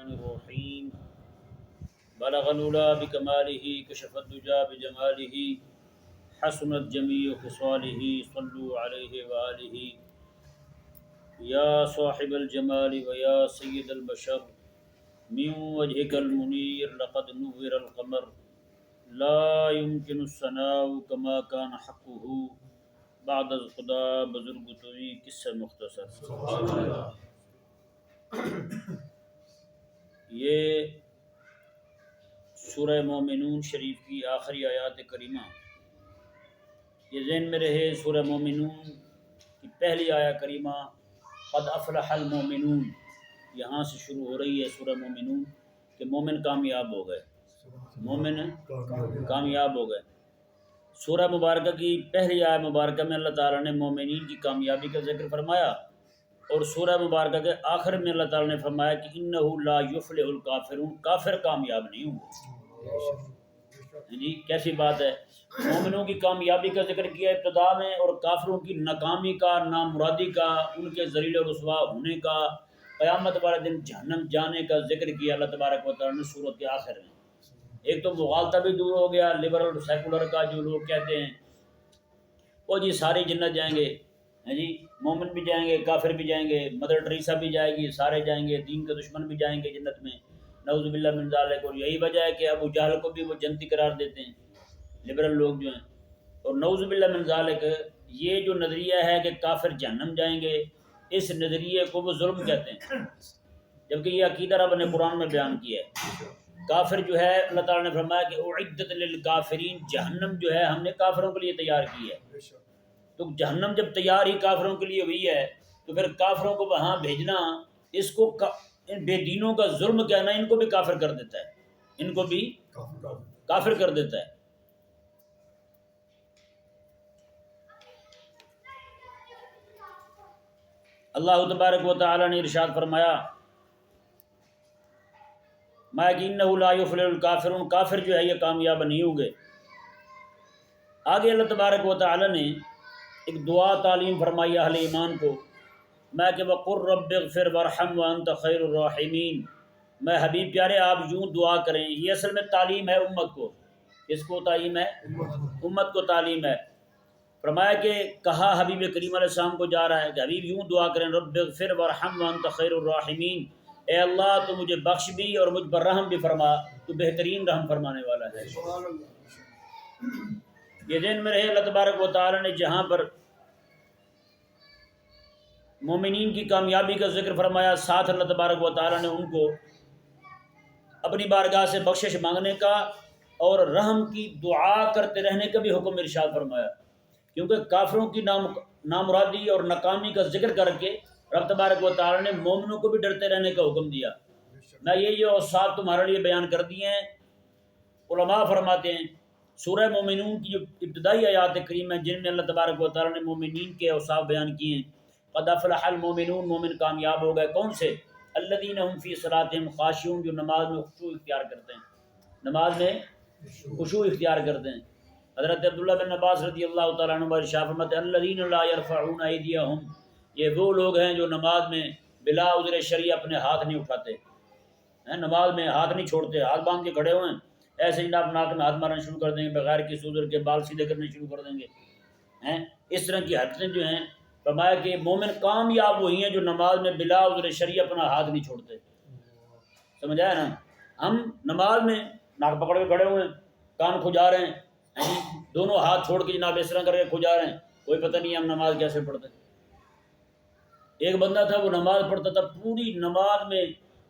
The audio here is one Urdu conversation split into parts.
الرحمن الرحیم بلغ العلا بکمالہ کشف الدجى بجمالہ حسنت جمیع خصالہ صلوا علیہ وآلہ یا صاحب الجمال ویا سید البشر من وجهك المنیر لقد نور القمر لا يمكن الثناء كما كان حقه بعد از خدا بزرگ توی قصہ مختصر۔ یہ سورہ مومنون شریف کی آخری آیات کریمہ، یہ ذہن میں رہے سورہ مومنون کی پہلی آیہ کریمہ قد افلح المومنون، یہاں سے شروع ہو رہی ہے سورہ مومنون کہ مومن کامیاب ہو گئے، مومن کامیاب ہو گئے۔ سورہ مبارکہ کی پہلی آیہ مبارکہ میں اللہ تعالیٰ نے مومنین کی کامیابی کا ذکر فرمایا، اور سورہ مبارکہ کے آخر میں اللہ تعالیٰ نے فرمایا کہ انہ لا یفلح الکافرون، کافر کامیاب نہیں ہوں گے۔ جی کیسی بات ہے، مومنوں کی کامیابی کا ذکر کیا ابتدا میں، اور کافروں کی ناکامی کا، نامرادی کا، ان کے ذلیل و رسوا ہونے کا، قیامت والے دن جہنم جانے کا ذکر کیا اللہ تبارک و تعالیٰ نے سورت کے آخر میں۔ ایک تو مغالطہ بھی دور ہو گیا لبرل اور سیکولر کا، جو لوگ کہتے ہیں وہ جی سارے جنت جائیں گے، جی مومن بھی جائیں گے، کافر بھی جائیں گے، مدر ٹریسا بھی جائے گی، سارے جائیں گے، دین کے دشمن بھی جائیں گے جنت میں، نعوذ باللہ من ذالک۔ اور یہی وجہ ہے کہ ابو جہل کو بھی وہ جنتی قرار دیتے ہیں لبرل لوگ جو ہیں، اور نعوذ باللہ من ذالک یہ جو نظریہ ہے کہ کافر جہنم جائیں گے، اس نظریے کو وہ ظلم کہتے ہیں، جبکہ یہ عقیدہ رب نے قرآن میں بیان کیا ہے۔ کافر جو ہے اللہ تعالیٰ نے فرمایا کہ اعدت للکافرین، جہنم جو ہے ہم نے کافروں کے لیے تیار کی ہے۔ تو جہنم جب تیار ہی کافروں کے لیے ہوئی ہے تو پھر کافروں کو وہاں بھیجنا، اس کو بے دینوں کا ظلم کہنا ان کو بھی کافر کر دیتا ہے، ان کو بھی کافر کر دیتا ہے۔ اللہ تبارک و تعالیٰ نے ارشاد فرمایا میں کہ انہ لا یفلح الکافرون، کافر جو ہے یہ کامیاب نہیں ہوں گے۔ آگے اللہ تبارک و تعالیٰ نے ایک دعا تعلیم فرمائی اہل ایمان کو، میں کہ وقر رب اغفر وارحم وانت خیر الراحمین، میں حبیب پیارے آپ یوں دعا کریں۔ یہ اصل میں تعلیم ہے امت کو، کس کو تعلیم ہے؟ امت کو تعلیم ہے۔ فرمایا کہ کہا حبیب کریم علیہ السلام کو جا رہا ہے کہ حبیب یوں دعا کریں رب اغفر وارحم وانت خیر الراحمین، اے اللہ تو مجھے بخش بھی اور مجھ پر رحم بھی فرما، تو بہترین رحم فرمانے والا ہے۔ یہ ذہن میں رہے اللہ تبارک و تعالیٰ نے جہاں پر مومنین کی کامیابی کا ذکر فرمایا، ساتھ اللہ تبارک و تعالیٰ نے ان کو اپنی بارگاہ سے بخشش مانگنے کا اور رحم کی دعا کرتے رہنے کا بھی حکم ارشاد فرمایا، کیونکہ کافروں کی نامرادی اور ناکامی کا ذکر کر کے رب تبارک و تعالیٰ نے مومنوں کو بھی ڈرتے رہنے کا حکم دیا۔ میں یہ اوصاف تمہارے لیے بیان کر دیے ہیں۔ علماء فرماتے ہیں سورہ مومنون کی جو ابتدائی آیات کریم ہیں جن میں اللہ تبارک و تعالیٰ نے مومنین کے اوصاف بیان کیے ہیں، قد افلح المومنون، مومن کامیاب ہو گئے، کون سے؟ الذین هم فی صلاتہم خاشعون، جو نماز میں خشوع اختیار کرتے ہیں، نماز میں خشوع اختیار کرتے ہیں۔ حضرت عبداللہ بن عباس رضی اللہ تعالیٰ عنہ ارشاد فرماتے ہیں الذین لا یرفعون ایدیہم، یہ وہ لوگ ہیں جو نماز میں بلا عذر شرعی اپنے ہاتھ نہیں اٹھاتے، نماز میں ہاتھ نہیں چھوڑتے، ہاتھ باندھ کے کھڑے ہوئے ہیں، ایسے ہی آپ ناک میں ہاتھ مارنا شروع کر دیں گے، بغیر کسی عذر کے بال سیدھے کرنے شروع کر دیں گے، اس طرح کی حرکتیں جو ہیں، فرمایا کہ مومن کامیاب وہی ہیں جو نماز میں بلا عذر شرعی اپنا ہاتھ نہیں چھوڑتے۔ سمجھ آیا نا؟ ہم نماز میں ناک پکڑ کے کھڑے ہوئے ہیں، کان کھجا رہے ہیں، دونوں ہاتھ چھوڑ کے جناب اس طرح کر کے کھجا رہے ہیں، کوئی پتہ نہیں ہم نماز کیسے پڑھتے۔ ایک بندہ تھا وہ نماز پڑھتا تھا، پوری نماز میں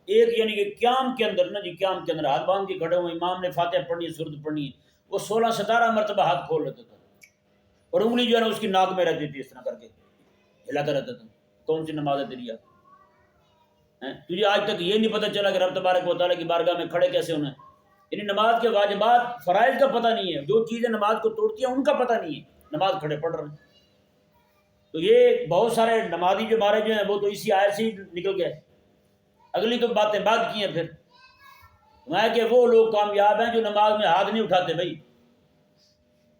ایک یعنی کہ قیام کے اندر نا جی، قیام کے اندر ہاتھ باندھ کے کھڑے ہوئے، امام نے فاتحہ پڑھنی ہے، سورت پڑھنی ہے، وہ 16-17 مرتبہ ہاتھ کھول لیتا تھا، اور انگلی جو ہے نا اس کی ناک میں رہتی تھی، اس طرح کر کے ہلاتا رہتا تھا۔ کون سی نماز ہے تیری؟ تجھے آج تک یہ نہیں پتہ چلا کہ رب تبارک و تعالیٰ کی بارگاہ میں کھڑے کیسے ہونا ہے؟ یعنی نماز کے واجبات فرائض کا پتہ نہیں ہے، جو چیزیں نماز کو توڑتی ہیں ان کا پتہ نہیں ہے، نماز کھڑے پڑھ رہے ہیں۔ تو یہ بہت سارے نمازی جو ہمارے جو ہیں وہ تو اسی آیت سے ہی نکل گئے، اگلی تو باتیں بعد کی ہیں۔ پھر میں کہ وہ لوگ کامیاب ہیں جو نماز میں ہاتھ نہیں اٹھاتے بھائی،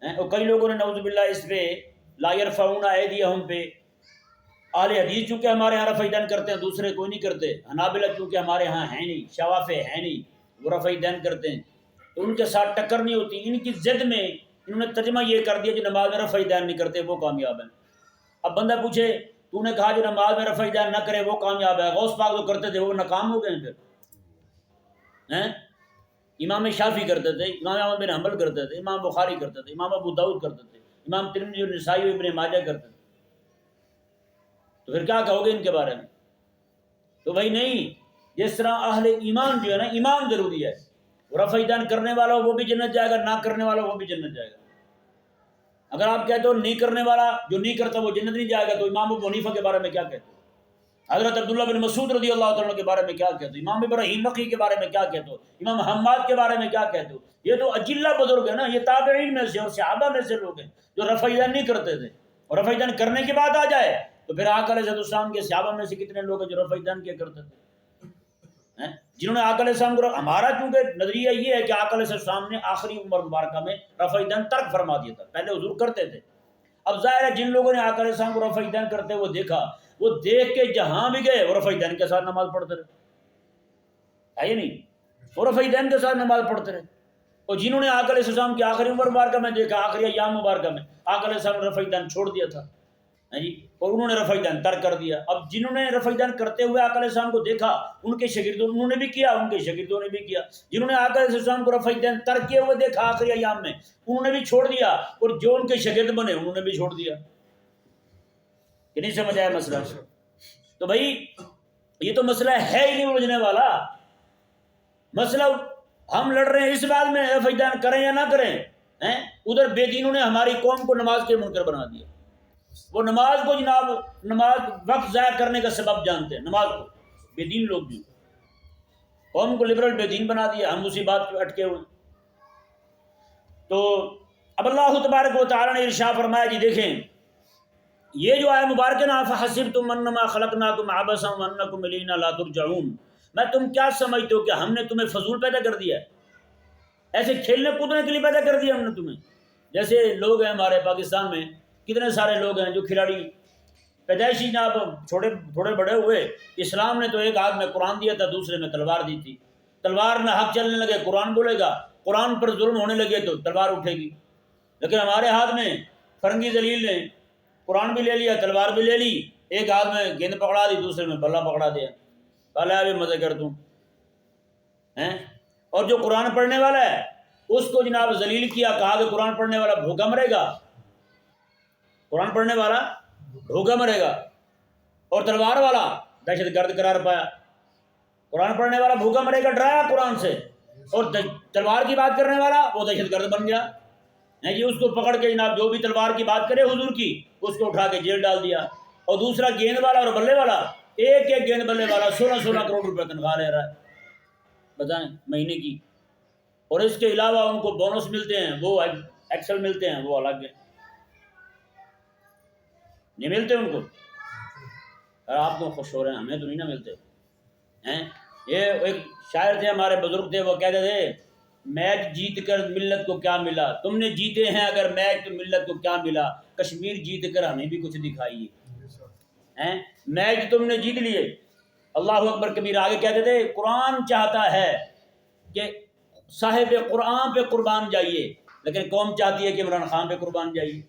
اور کئی لوگوں نے نعوذ باللہ اس پہ لا یرفعون ایدیہم پہ اہل حدیث چونکہ ہمارے یہاں رفع دین کرتے ہیں، دوسرے کوئی نہیں کرتے، حنابلہ چونکہ ہمارے ہاں ہیں نہیں، شوافع ہیں نہیں، وہ رفع دین کرتے ہیں، تو ان کے ساتھ ٹکر نہیں ہوتی۔ ان کی ضد میں انہوں نے ترجمہ یہ کر دیا جو نماز میں رفع دین نہیں کرتے وہ کامیاب ہیں۔ اب بندہ پوچھے تو نے کہا جو نماز میں رفع دین نہ کرے وہ کامیاب ہے، غوث پاک جو کرتے تھے وہ ناکام ہو گئے ہیں پھر ہیں؟ امام شافعی کرتے تھے، امام احمد بن حنبل کرتے تھے، امام بخاری کرتے تھے، امام ابو داؤد کرتے تھے، امام ترمذی اور نسائی اور ابن ماجہ کرتے تھے، تو پھر کیا کہو گے ان کے بارے میں؟ تو بھائی نہیں، جس طرح اہل ایمان جو ہے نا، ایمان ضروری ہے، رفع دین کرنے والا وہ بھی جنت جائے گا، نہ کرنے والا وہ بھی جنت جائے گا۔ اگر آپ کہتے ہو نہیں کرنے والا جو نہیں کرتا وہ جنت نہیں جائے گا، تو امام ابو حنیفہ کے بارے میں کیا کہتے ہو؟ حضرت عبداللہ بن مسعود رضی اللہ تعالیٰ کے بارے میں کیا کہتے ہو؟ امام ابراہیم نقی کے بارے میں کیا کہتے ہو؟ امام حماد کے بارے میں کیا کہتے ہو؟ یہ تو اجلہ بزرگ ہے نا، یہ تابعین میں سے اور صحابہ میں سے لوگ ہیں جو رفع دین نہیں کرتے تھے، اور رفع دین کرنے کی بات آ جائے تو پھر آقا علیہ السلام کے صحابہ میں سے کتنے لوگ ہیں جو رفع دین کیا کرتے تھے جنہوں نے آقا علیہ السلام کو، ہمارا چونکہ نظریہ یہ ہے کہ آقا علیہ السلام نے آخری عمر مبارکہ میں رفع دین ترک فرما دیا تھا، پہلے حضور کرتے تھے۔ اب ظاہر ہے جن لوگوں نے آقا علیہ السلام کو رفع دین کرتے وہ دیکھا، وہ دیکھ کے جہاں بھی گئے وہ رفع دین کے ساتھ نماز پڑھتے رہے، ہے یہ نہیں؟ وہ رفع دین کے ساتھ نماز پڑھتے رہے۔ اور جنہوں نے آقا علیہ السلام کی آخری عمر مبارکہ میں دیکھا، آخری ایام مبارکہ میں آقا علیہ السلام نے رفع دین چھوڑ دیا تھا، جی، اور انہوں نے رفع دین ترک کر دیا۔ اب جنہوں نے رفع دین کرتے ہوئے آقا علیہ السلام کو دیکھا، ان کے شاگردوں انہوں نے بھی کیا، ان کے شاگردوں نے بھی کیا۔ جنہوں نے آقا علیہ السلام کو رفع دین ترک کیے ہوئے دیکھا آخری ایام میں، انہوں نے بھی چھوڑ دیا، اور جو ان کے شاگرد بنے انہوں نے بھی چھوڑ دیا۔ کہ نہیں سمجھ آیا مسئلہ؟ تو بھائی یہ تو مسئلہ ہے ہی نہیں الجھنے والا مسئلہ، ہم لڑ رہے ہیں اس بات میں رفع دین کریں یا نہ کریں، ادھر بے دینوں نے ہماری قوم کو نماز کے منکر بنا دیا، وہ نماز کو جناب نماز وقت ضائع کرنے کا سبب جانتے ہیں، نماز کو بے دین لوگ بھی قوم کو لبرل بے دین بنا دیا، ہم اسی بات پہ اٹکے ہوئے۔ تو اب اللہ تبارک و تعالی نے ارشاد فرمایا، جی دیکھیں یہ جو آئے مبارکہ نا، فحسبتم انما خلقناکم عبثا وانکم الینا لا ترجعون، میں تم کیا سمجھتے ہو کہ ہم نے تمہیں فضول پیدا کر دیا ہے، ایسے کھیلنے کودنے کے لیے پیدا کر دیا ہم نے تمہیں؟ جیسے لوگ ہیں ہمارے پاکستان میں کتنے سارے لوگ ہیں جو کھلاڑی پیدائشی جناب تھوڑے بڑے ہوئے، اسلام نے تو ایک ہاتھ میں قرآن دیا تھا، دوسرے میں تلوار دی تھی، تلوار میں حق چلنے لگے قرآن بولے گا، قرآن پر ظلم ہونے لگے تو تلوار اٹھے گی۔ لیکن ہمارے ہاتھ میں فرنگی ذلیل نے قرآن بھی لے لیا، تلوار بھی لے لی، ایک ہاتھ میں گیند پکڑا دی، دوسرے میں بلہ پکڑا دیا، کہا ابھی مزے کر تم ہیں۔ اور جو قرآن پڑھنے والا ہے اس کو جناب ذلیل کیا، کہا کہ قرآن پڑھنے والا بھوکا مرے گا، قرآن پڑھنے والا بھوکا مرے گا، اور تلوار والا دہشت گرد قرار پایا۔ قرآن پڑھنے والا بھوکا مرے گا ڈرایا قرآن سے، اور تلوار کی بات کرنے والا وہ دہشت گرد بن گیا ہے جی، اس کو پکڑ کے جناب جو بھی تلوار کی بات کرے حضور کی اس کو اٹھا کے جیل ڈال دیا۔ اور دوسرا گیند والا اور بلے والا، ایک ایک گیند بلے والا 16 کروڑ روپے تنخواہ لے رہا ہے، بتائیں مہینے کی، اور اس کے علاوہ ان کو بونس ملتے ہیں، وہ ایکسل ملتے ہیں، وہ الگ ہے، نہیں ملتے ان کو۔ اور آپ کو خوش ہو رہے ہیں، ہمیں تو نہیں نہ ملتے ہیں۔ یہ ایک شاعر تھے ہمارے بزرگ تھے، وہ کہتے تھے میچ جیت کر ملت کو کیا ملا، تم نے جیتے ہیں اگر میچ تو ملت کو کیا ملا، کشمیر جیت کر ہمیں بھی کچھ دکھائیے، میچ تم نے جیت لیے۔ اللہ اکبر کبیر۔ آگے کہتے تھے قرآن چاہتا ہے کہ صاحب قرآن پہ قربان جائیے، لیکن قوم چاہتی ہے کہ عمران خان پہ قربان جائیے۔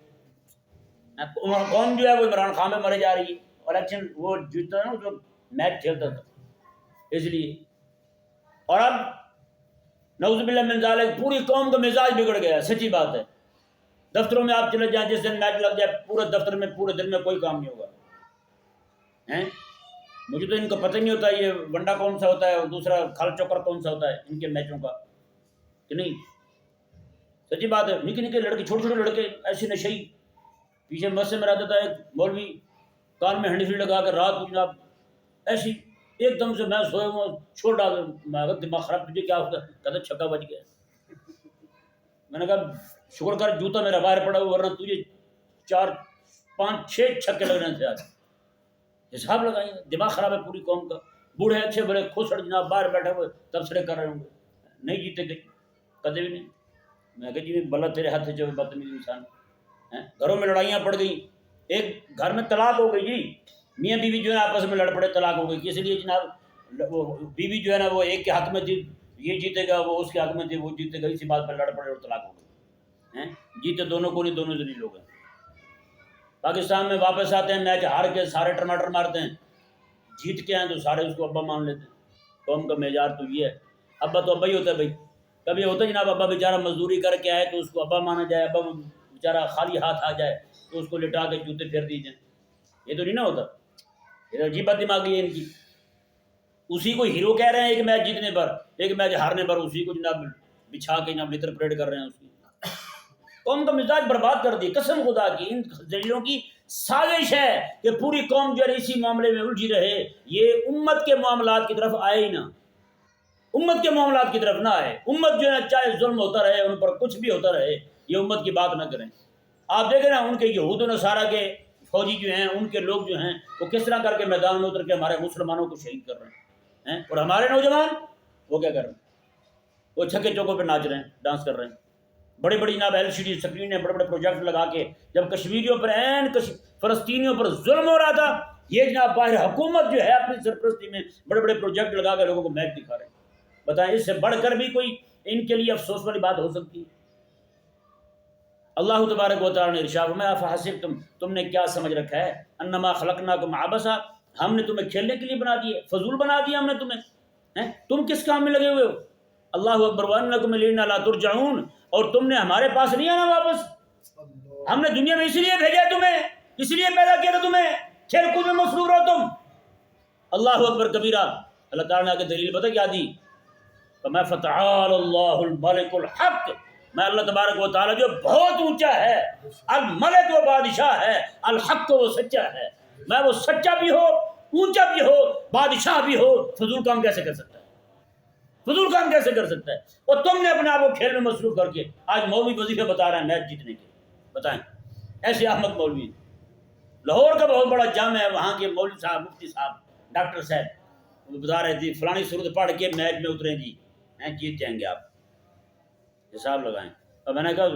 قوم جو ہے وہ عمران خان پہ مرے جا رہی ہے، الیکشن وہ جیتتا ہے نا، جو میچ کھیلتا تھا اس لیے۔ اور اب نعوذ باللہ من ذالک پوری قوم کا مزاج بگڑ گیا، سچی بات ہے۔ دفتروں میں آپ چلے جائیں، جس دن میچ لگ جائے پورے دفتر میں پورے دن میں کوئی کام نہیں ہوگا۔ مجھے تو ان کا پتہ نہیں ہوتا یہ ونڈا کون سا ہوتا ہے اور دوسرا کھال چوکر کون سا ہوتا ہے ان کے میچوں کا، کہ نہیں؟ سچی بات ہے۔ نکے نکے لڑکے، چھوٹے چھوٹے لڑکے ایسے نشئی، پیچھے مسجد میں رہتا تھا ایک مولوی، کان میں ہینڈ فری لگا کر رات کو جناب ایسی ایک دم سے میں سوئے ہوں چھوڑ ڈال، میں دماغ خراب، تجھے کیا ہوتا؟ کہتا چھکا بج گیا۔ میں نے کہا شکر کر جوتا میرا باہر پڑا ہوا، ورنہ تجھے 4 5 6 چھکے لگ رہے تھے آج۔ حساب لگائیں، دماغ خراب ہے پوری قوم کا، بوڑھے اچھے بڑے کھوسڑ جناب باہر بیٹھے ہوئے تبصرے کر رہے ہوں گے، نہیں جیتے گئے کدے بھی نہیں۔ میں کہا جی بلا تیرے ہاتھ سے جو بدتمیز انسان، گھروں میں لڑائیاں پڑ گئی، ایک گھر میں طلاق ہو گئی جی، میاں بیوی جو ہے آپس میں لڑ پڑے، طلاق ہو گئی، اس لیے جناب وہ بیوی جو ہے نا وہ ایک کے حق میں تھی، یہ جیتے گا، وہ اس کے حق میں تھی، وہ جیتے گا، اسی بات پر لڑ پڑے اور طلاق ہو گئی. جیتے دونوں کو نہیں، دونوں ذلیل لوگ ہیں. پاکستان میں واپس آتے ہیں، میچ ہار کے سارے ٹماٹر مارتے ہیں، جیت کے ہیں تو سارے اس کو ابا مان لیتے ہیں. قوم کا معیار تو یہ ہے. ابا تو ابا ہی ہوتا ہے بھائی. کبھی ہوتا ہے جناب ابا بیچارہ مزدوری کر کے آئے تو اس کو ابا مانا جائے، ابا بیچارہ خالی ہاتھ آ جائے تو اس کو لٹا کے جوتے پھیر دی جائیں. یہ تو نہیں نا ہوتا. یہ عجیب دماغی ہے ان کی. اسی کو ہیرو کہہ رہے ہیں ایک میچ جیتنے پر، ایک میچ ہارنے پر اسی کو جناب بچھا کے جناب لطر پریڈ کر رہے ہیں. اس کی قوم کا مزاج برباد کر دی. قسم خدا کی ان ذلیلوں کی سازش ہے کہ پوری قوم جو ہے اسی معاملے میں الجھی رہے. یہ امت کے معاملات کی طرف آئے ہی نہ، امت کے معاملات کی طرف نہ آئے. امت جو ہے چاہے ظلم ہوتا رہے، ان پر کچھ بھی ہوتا رہے، یہ امت کی بات نہ کریں. آپ دیکھیں نا ان کے یہود و نصارہ کے فوجی جو ہیں، ان کے لوگ جو ہیں وہ کس طرح کر کے میدان میں اتر کے ہمارے مسلمانوں کو شہید کر رہے ہیں. اور ہمارے نوجوان وہ کیا کر رہے ہیں؟ وہ چھکے چوکوں پہ ناچ رہے ہیں، ڈانس کر رہے ہیں. بڑی بڑی جناب LCD اسکرین ہے، بڑے بڑے پروجیکٹ لگا کے جب کشمیریوں پر فلسطینیوں پر ظلم ہو رہا تھا، یہ جناب باہر حکومت جو ہے اپنی سرپرستی میں بڑے بڑے پروجیکٹ لگا کے لوگوں کو میچ دکھا رہے ہیں. بتائیں اس سے بڑھ کر بھی کوئی ان کے لیے افسوس والی بات ہو سکتی ہے؟ اللہ تبارک و تعالیٰ نے ارشاد فرمایا افحسبتم، تم نے کیا سمجھ رکھا ہے، انما خلقناکم عبثا، ہم نے تمہیں کھیلنے کے لیے بنا دیے، فضول بنا دیا ہم نے تمہیں. تم کس کام میں لگے ہوئے ہو؟ اللہ اکبر. وانکم الینا لا ترجعون، اور تم نے ہمارے پاس نہیں آنا واپس. ہم نے دنیا میں اس لیے بھیجا تمہیں، اس لیے پیدا کیا تھا تمہیں، کھیل کود میں مصروف رہو تم. اللہ اکبر کبیرہ. اللہ تعالیٰ نے آگے دلیل پتہ کیا دی؟ فَمَا فَتَعَالَ اللَّهُ الْمَلِكُ الْحَقُّ، میں اللہ تبارک و تعالیٰ جو بہت اونچا ہے، الملک وہ بادشاہ ہے، الحق وہ سچا ہے. میں وہ سچا بھی ہو، اونچا بھی ہو، بادشاہ بھی ہو، فضول کام کیسے کر سکتا ہے؟ فضول کام کیسے کر سکتا ہے؟ اور تم نے اپنے آپ کو کھیل میں مصروف کر کے آج مولوی وظیفے بتا رہے ہیں میچ جیتنے کے. بتائیں ایسے احمد مولوی. لاہور کا بہت بڑا جامع ہے، وہاں کے مولوی صاحب، مفتی صاحب، ڈاکٹر صاحب وہ بتا رہے تھے فلانی صورت پڑھ کے میچ میں اتریں جی، جیت جائیں گے آپ، حساب لگائیں. اور میں نے کہا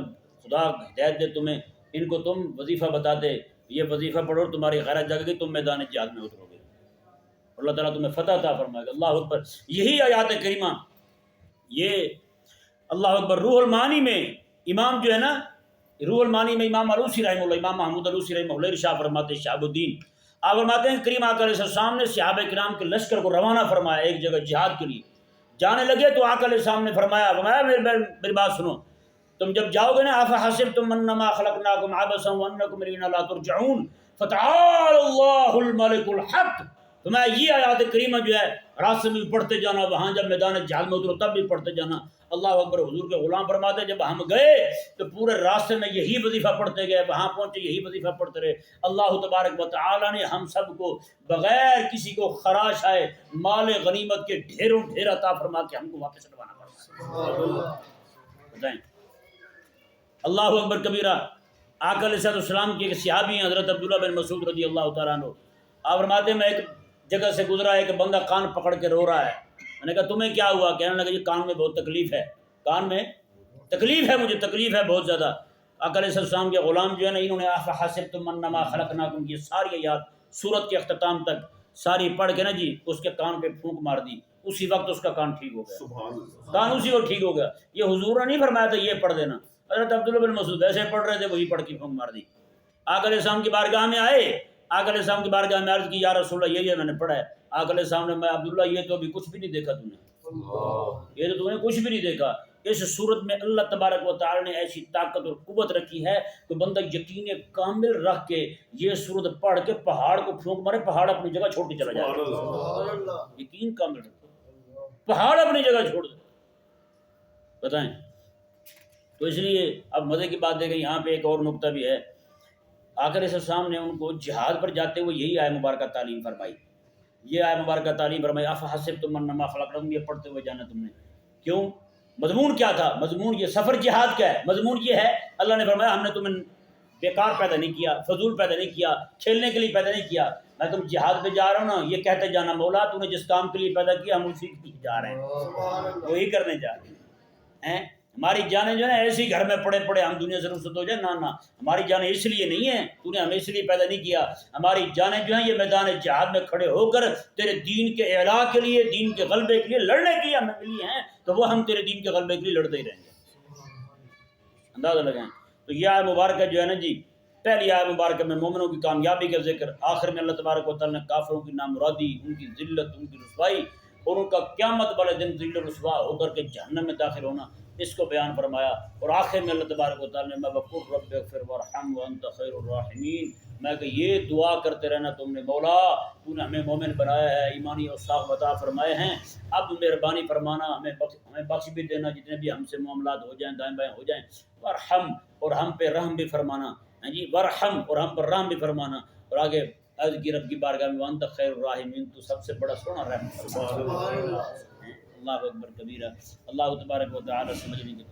خدا ہدایت دے تمہیں، ان کو تم وظیفہ بتاتے، یہ وظیفہ پڑھو تمہاری غیرت جاگے گی، تم میدان جہاد میں اترو گے، اللہ تعالیٰ تمہیں فتح عطا فرمائے گا. اللہ اکبر. یہی آیات کریمہ، یہ اللہ اکبر روح المعانی میں امام جو ہے نا، روح المعانی میں امام علوسی رحمہ اللہ، امام محمود علوسی رحمہ اللہ ارشاد فرماتے ہیں، شہاب الدین آپ فرماتے ہیں کریم آقا علیہ السلام نے صحابہ کرام کے لشکر کو روانہ فرمایا ایک جگہ جہاد کے لیے. جانے لگے تو آقا علیہ السلام نے فرمایا میری بات سنو، تم جب جاؤ گے نا افحسبتم انما خلقناکم عبثا وانکم الینا لا ترجعون فتعالى اللہ الملک الحق. تو میں یہ آیات کریمہ جو ہے راستے میں بھی پڑھتے جانا، وہاں جب میدان جہاد میں اترو تب بھی پڑھتے جانا. اللہ اکبر. حضور کے غلام فرماتے ہیں جب ہم گئے تو پورے راستے میں یہی وظیفہ پڑھتے گئے، وہاں پہنچے یہی وظیفہ پڑھتے رہے. اللہ تبارک و تعالی نے ہم سب کو بغیر کسی کو خراش آئے مال غنیمت کے ڈھیروں ڈھیر عطا فرما کے ہم کو واپس لوٹانا پڑا. بتائیں اللہ اکبر کبیرہ. آقا علیہ السلام کے ایک صحابی ہیں حضرت عبداللہ بن مسعود رضی اللہ تعالیٰ عنہ. آپ فرماتے ہیں میں ایک جگہ سے گزرا، ایک بندہ کان پکڑ کے رو رہا ہے. میں نے کہا تمہیں کیا ہوا؟ کہنے لگا یہ کان میں بہت تکلیف ہے، کان میں تکلیف ہے، مجھے تکلیف ہے بہت زیادہ. آقا علیہ السلام کے غلام جو ہے نا انہوں نے افحسبتم انما خلقناکم یہ ساری یاد سورت کے اختتام تک ساری پڑھ کے نا جی اس کے کان پہ پھونک مار دی. اسی وقت اس کا کان ٹھیک ہو گیا، کان اسی وقت ٹھیک ہو گیا. یہ حضور نے نہیں فرمایا تھا یہ پڑھ دینا، حضرت عبداللہ بن مسعود ایسے پڑھ رہے تھے وہی پڑھ کے پھونک مار دی. آقا علیہ السلام کی بارگاہ میں آئے، آقا علیہ السلام کی بارگاہ میں عرض کی یا رسول اللہ یہ میں نے پڑھا ہے. آقا علیہ السلام نے میں عبداللہ یہ تو ابھی کچھ بھی نہیں دیکھا تم نے، یہ تو تم نے کچھ بھی نہیں دیکھا. اس صورت میں اللہ تبارک و تعالی نے ایسی طاقت اور قوت رکھی ہے کہ بندہ یقین کامل رکھ کے یہ صورت پڑھ کے پہاڑ کو پھونک مارے، پہاڑ اپنی جگہ چھوڑ کے چلا جائے. یقین کامل رکھو، پہاڑ اپنی جگہ چھوڑ دے. بتائیں. تو اس لیے اب مزے کی بات دیکھیں یہاں پہ ایک اور نقطہ بھی ہے. آقا علیہ السلام نے ان کو جہاد پر جاتے ہوئے یہی آیت مبارکہ تعلیم فرمائی، یہ آیت مبارکہ تعلیم فرمائی افحسبتم انما خلقناکم، یہ پڑھتے ہوئے جانا تم نے. کیوں؟ مضمون کیا تھا؟ مضمون یہ سفر جہاد کا ہے. مضمون یہ ہے اللہ نے فرمایا ہم نے تمہیں بیکار پیدا نہیں کیا، فضول پیدا نہیں کیا، کھیلنے کے لیے پیدا نہیں کیا. میں تم جہاد پہ جا رہا ہوں نا، یہ کہتے جانا مولا تو نے جس کام کے لیے پیدا کیا ہم اسی کے لیے جا رہے ہیں، وہی کرنے جا رہے ہیں. ہماری جانیں جو ہے نا ایسی گھر میں پڑے پڑے ہم دنیا سے رخصت ہو جائیں، نہ ہماری جانیں اس لیے نہیں ہیں، تو نے ہمیں اس لیے پیدا نہیں کیا، ہماری جانیں جو ہیں یہ میدان جہاد میں کھڑے ہو کر تیرے دین کے اعلاء کے لیے، دین کے غلبے کے لیے لڑنے کے لیے ہمیں ملی ہیں، تو وہ ہم تیرے دین کے غلبے کے لیے لڑتے ہی رہیں گے۔ اندازہ لگائیں۔ تو یہ آیت مبارکہ جو ہے نا جی، پہلی آیت مبارکہ میں مومنوں کی کامیابی کا ذکر، آخر میں اللہ تبارک و تعالیٰ نے کافروں کی نامرادی، ان کی ذلت، ان کی رسوائی اور ان کا قیامت والے دن ذل و رسوا ہو کر کے جہنم میں داخل ہونا، اس کو بیان فرمایا، اور آخر میں اللہ تبارک و تعالیٰ نے میں وقر رب اغفر وارحم وانت خیر الراحمین، میں کہ یہ دعا کرتے رہنا تم نے، مولا تو نے ہمیں مومن بنایا ہے، ایمانی اور صاف عطا فرمائے ہیں، اب مہربانی فرمانا، ہمیں بخش بھی دینا جتنے بھی ہم سے معاملات ہو جائیں دائیں بائیں ہو جائیں، ورحم اور ہم پہ رحم بھی فرمانا، ہاں جی ورحم اور ہم پر رحم بھی فرمانا، اور آگے عرض کی رب کی بارگاہ میں وانت خیر الراحمین، تو سب سے بڑا سونا رحم فرما۔ اللہ اکبر کبیرہ۔ اللہ تبارک و تعالی سمجھنے کی